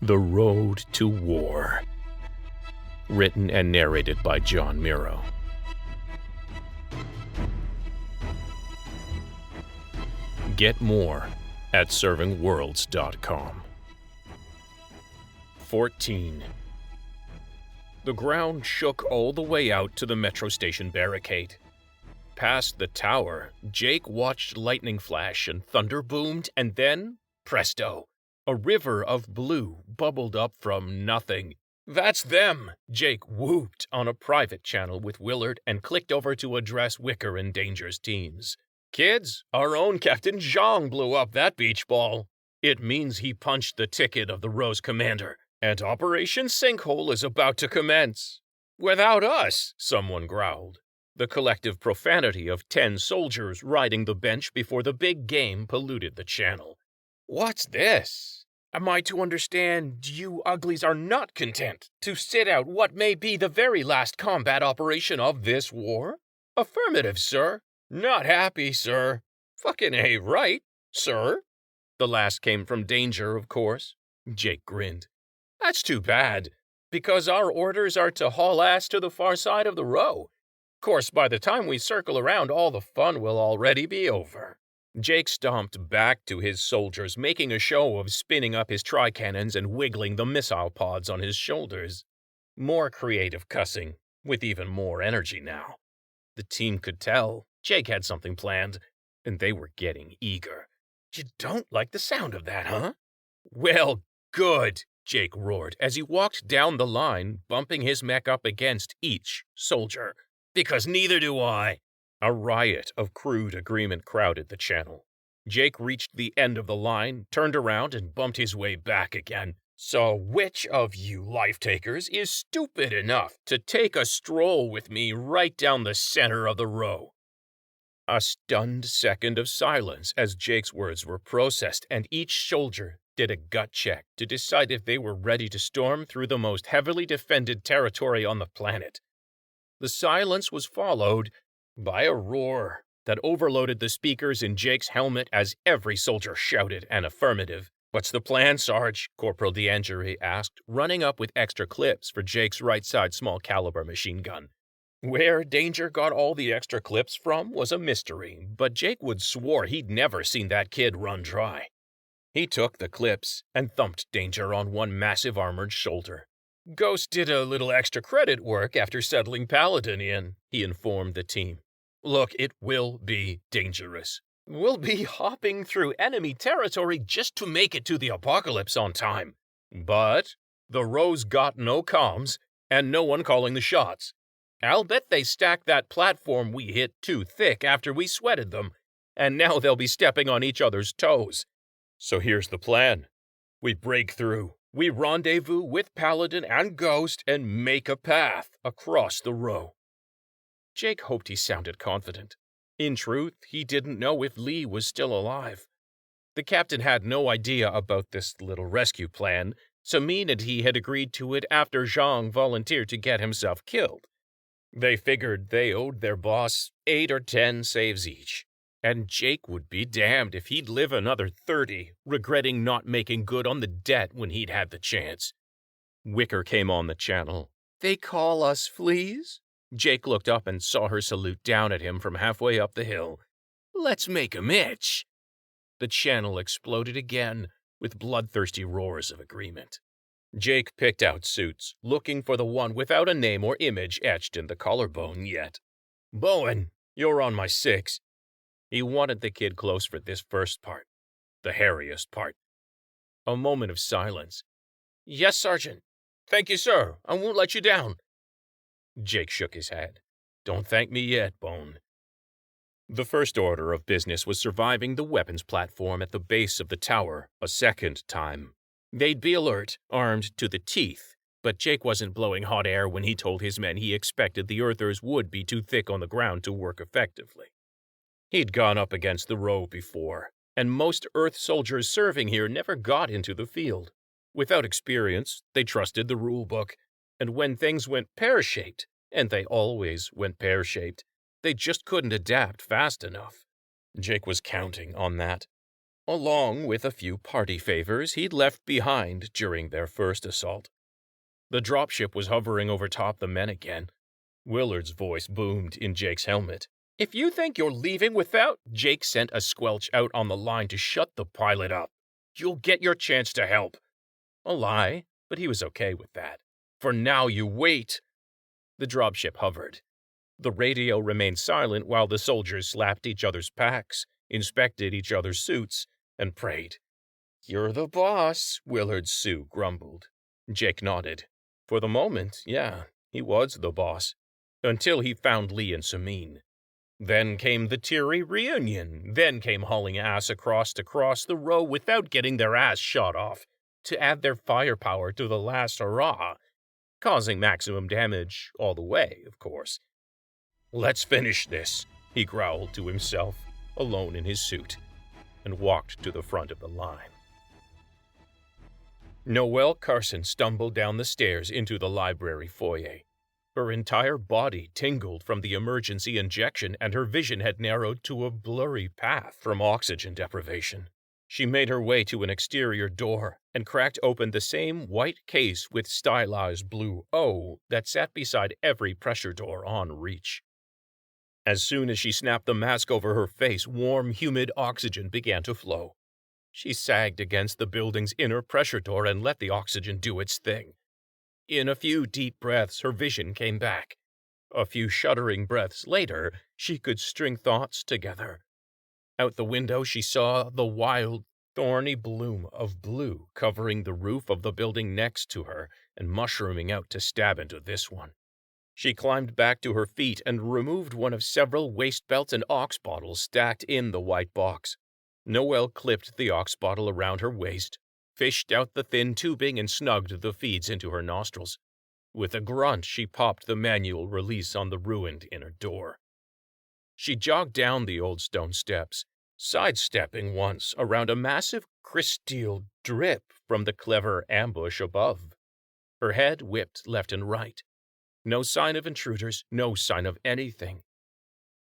The Road to War. Written and narrated by John Miro. Get more at servingworlds.com. 14. The ground shook all the way out to the metro station barricade. Past the tower, Jake watched lightning flash and thunder boomed, and then, presto, a river of blue bubbled up from nothing. "That's them!" Jake whooped on a private channel with Willard and clicked over to address Wicker and Danger's teams. "Kids, our own Captain Zhang blew up that beach ball. It means he punched the ticket of the Rose Commander, and Operation Sinkhole is about to commence. Without us," someone growled. The collective profanity of 10 soldiers riding the bench before the big game polluted the channel. "What's this? Am I to understand you uglies are not content to sit out what may be the very last combat operation of this war?" "Affirmative, sir." "Not happy, sir." "Fucking A, right, sir." The last came from Danger, of course. Jake grinned. "That's too bad, because our orders are to haul ass to the far side of the row. Of course, by the time we circle around, all the fun will already be over." Jake stomped back to his soldiers, making a show of spinning up his tri-cannons and wiggling the missile pods on his shoulders. More creative cussing, with even more energy now. The team could tell Jake had something planned, and they were getting eager. "You don't like the sound of that, huh?" "Well, good," Jake roared as he walked down the line, bumping his mech up against each soldier. "Because neither do I." A riot of crude agreement crowded the channel. Jake reached the end of the line, turned around, and bumped his way back again. "So which of you life-takers is stupid enough to take a stroll with me right down the center of the row?" A stunned second of silence as Jake's words were processed, and each soldier did a gut check to decide if they were ready to storm through the most heavily defended territory on the planet. The silence was followed by a roar that overloaded the speakers in Jake's helmet as every soldier shouted an affirmative. "What's the plan, Sarge?" Corporal D'Angeri asked, running up with extra clips for Jake's right-side small-caliber machine gun. Where Danger got all the extra clips from was a mystery, but Jake would swore he'd never seen that kid run dry. He took the clips and thumped Danger on one massive armored shoulder. "Ghost did a little extra credit work after settling Paladin in," he informed the team. "Look, it will be dangerous. We'll be hopping through enemy territory just to make it to the apocalypse on time. But the Rose got no comms and no one calling the shots. I'll bet they stacked that platform we hit too thick after we sweated them, and now they'll be stepping on each other's toes. So here's the plan. We break through. We rendezvous with Paladin and Ghost and make a path across the row." Jake hoped he sounded confident. In truth, he didn't know if Lee was still alive. The captain had no idea about this little rescue plan. Samin and he had agreed to it after Zhang volunteered to get himself killed. They figured they owed their boss 8 or 10 saves each, and Jake would be damned if he'd live another 30, regretting not making good on the debt when he'd had the chance. Wicker came on the channel. "They call us fleas?" Jake looked up and saw her salute down at him from halfway up the hill. "Let's make 'em itch." The channel exploded again, with bloodthirsty roars of agreement. Jake picked out suits, looking for the one without a name or image etched in the collarbone yet. "Bowen, you're on my 6. He wanted the kid close for this first part, the hairiest part. A moment of silence. "Yes, Sergeant." "Thank you, sir. I won't let you down." Jake shook his head. "Don't thank me yet, Bone." The first order of business was surviving the weapons platform at the base of the tower a second time. They'd be alert, armed to the teeth, but Jake wasn't blowing hot air when he told his men he expected the Earthers would be too thick on the ground to work effectively. He'd gone up against the row before, and most Earth soldiers serving here never got into the field. Without experience, they trusted the rule book, and when things went pear-shaped, and they always went pear-shaped, they just couldn't adapt fast enough. Jake was counting on that. along with a few party favors he'd left behind during their first assault. The dropship was hovering over top the men again. Willard's voice boomed in Jake's helmet. "If you think you're leaving without—" Jake sent a squelch out on the line to shut the pilot up. "You'll get your chance to help." A lie, but he was okay with that. "For now, you wait." The dropship hovered. The radio remained silent while the soldiers slapped each other's packs, inspected each other's suits, and prayed. "You're the boss," Willard Sue grumbled. Jake nodded. For the moment, yeah, he was the boss. Until he found Lee and Samin. Then came the teary reunion. Then came hauling ass across the row without getting their ass shot off, to add their firepower to the last hurrah, causing maximum damage all the way, of course. "Let's finish this," he growled to himself, alone in his suit, and walked to the front of the line. Noelle Carson stumbled down the stairs into the library foyer. Her entire body tingled from the emergency injection, and her vision had narrowed to a blurry path from oxygen deprivation. She made her way to an exterior door and cracked open the same white case with stylized blue O that sat beside every pressure door on Reach. As soon as she snapped the mask over her face, warm, humid oxygen began to flow. She sagged against the building's inner pressure door and let the oxygen do its thing. In a few deep breaths, her vision came back. A few shuddering breaths later, she could string thoughts together. Out the window, she saw the wild, thorny bloom of blue covering the roof of the building next to her and mushrooming out to stab into this one. She climbed back to her feet and removed one of several waste belts and ox bottles stacked in the white box. Noelle clipped the ox bottle around her waist, fished out the thin tubing, and snugged the feeds into her nostrils. With a grunt, she popped the manual release on the ruined inner door. She jogged down the old stone steps, sidestepping once around a massive crystal drip from the clever ambush above. Her head whipped left and right. No sign of intruders, no sign of anything.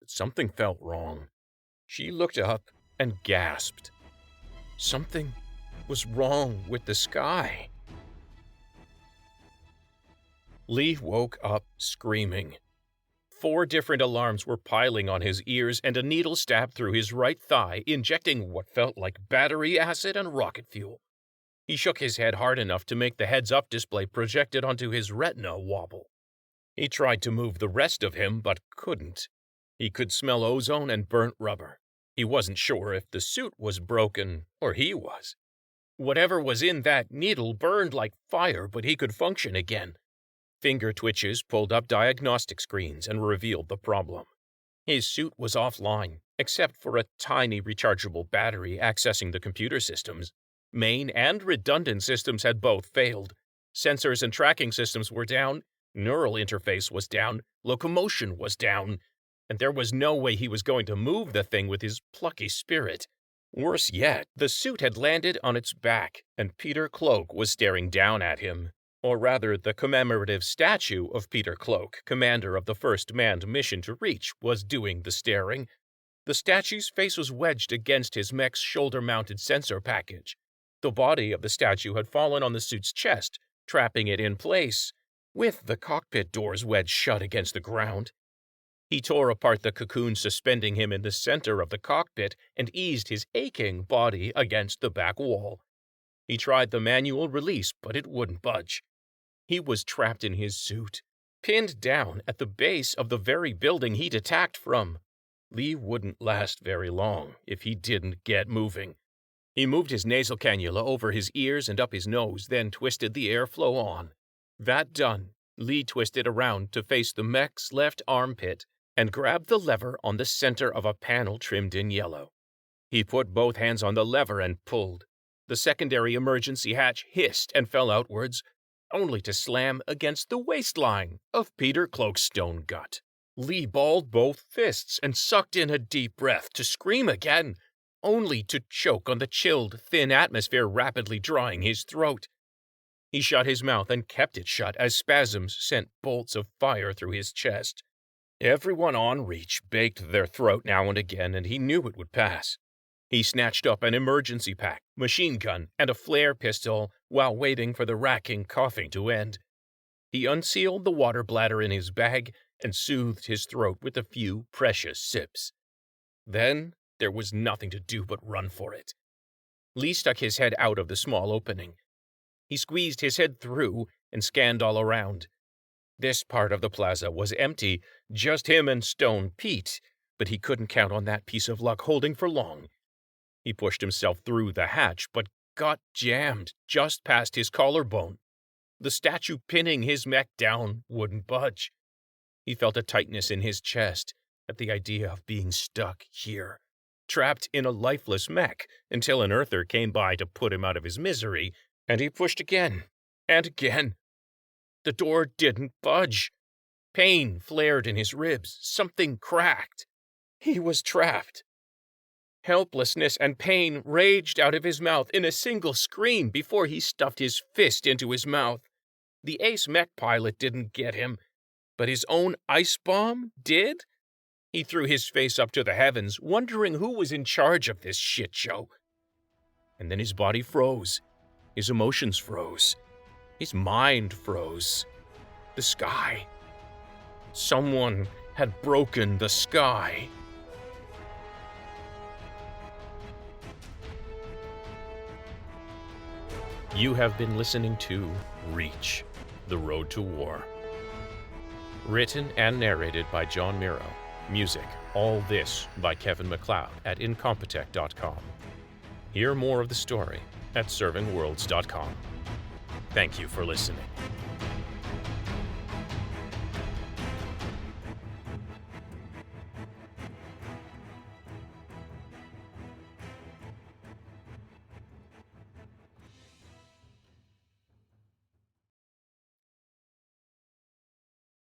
But something felt wrong. She looked up and gasped. Something was wrong with the sky. Lee woke up screaming. 4 different alarms were piling on his ears, and a needle stabbed through his right thigh, injecting what felt like battery acid and rocket fuel. He shook his head hard enough to make the heads-up display projected onto his retina wobble. He tried to move the rest of him, but couldn't. He could smell ozone and burnt rubber. He wasn't sure if the suit was broken or he was. Whatever was in that needle burned like fire, but he could function again. Finger twitches pulled up diagnostic screens and revealed the problem. His suit was offline, except for a tiny rechargeable battery accessing the computer systems. Main and redundant systems had both failed. Sensors and tracking systems were down, neural interface was down, locomotion was down, and there was no way he was going to move the thing with his plucky spirit. Worse yet, the suit had landed on its back, and Peter Cloak was staring down at him. Or rather, the commemorative statue of Peter Cloak, commander of the first manned mission to Reach, was doing the staring. The statue's face was wedged against his mech's shoulder-mounted sensor package. The body of the statue had fallen on the suit's chest, trapping it in place, with the cockpit doors wedged shut against the ground. He tore apart the cocoon suspending him in the center of the cockpit and eased his aching body against the back wall. He tried the manual release, but it wouldn't budge. He was trapped in his suit, pinned down at the base of the very building he'd attacked from. Lee wouldn't last very long if he didn't get moving. He moved his nasal cannula over his ears and up his nose, then twisted the airflow on. That done, Lee twisted around to face the mech's left armpit and grabbed the lever on the center of a panel trimmed in yellow. He put both hands on the lever and pulled. The secondary emergency hatch hissed and fell outwards, only to slam against the waistline of Peter Cloak's stone gut. Lee balled both fists and sucked in a deep breath to scream again, only to choke on the chilled, thin atmosphere rapidly drawing his throat. He shut his mouth and kept it shut as spasms sent bolts of fire through his chest. Everyone on Reach baked their throat now and again, and he knew it would pass. He snatched up an emergency pack, machine gun, and a flare pistol while waiting for the racking coughing to end. He unsealed the water bladder in his bag and soothed his throat with a few precious sips. Then there was nothing to do but run for it. Lee stuck his head out of the small opening. He squeezed his head through and scanned all around. This part of the plaza was empty, just him and Stone Pete, but he couldn't count on that piece of luck holding for long. He pushed himself through the hatch, but got jammed just past his collarbone. The statue pinning his mech down wouldn't budge. He felt a tightness in his chest at the idea of being stuck here, trapped in a lifeless mech, until an earther came by to put him out of his misery, and he pushed again and again. The door didn't budge. Pain flared in his ribs. Something cracked. He was trapped. Helplessness and pain raged out of his mouth in a single scream before he stuffed his fist into his mouth. The ace mech pilot didn't get him, but his own ice bomb did? He threw his face up to the heavens, wondering who was in charge of this shit show. And then his body froze. His emotions froze. His mind froze. The sky. Someone had broken the sky. You have been listening to Reach, The Road to War. Written and narrated by John Miro. Music, All This by Kevin MacLeod at Incompetech.com. Hear more of the story at servingworlds.com. Thank you for listening.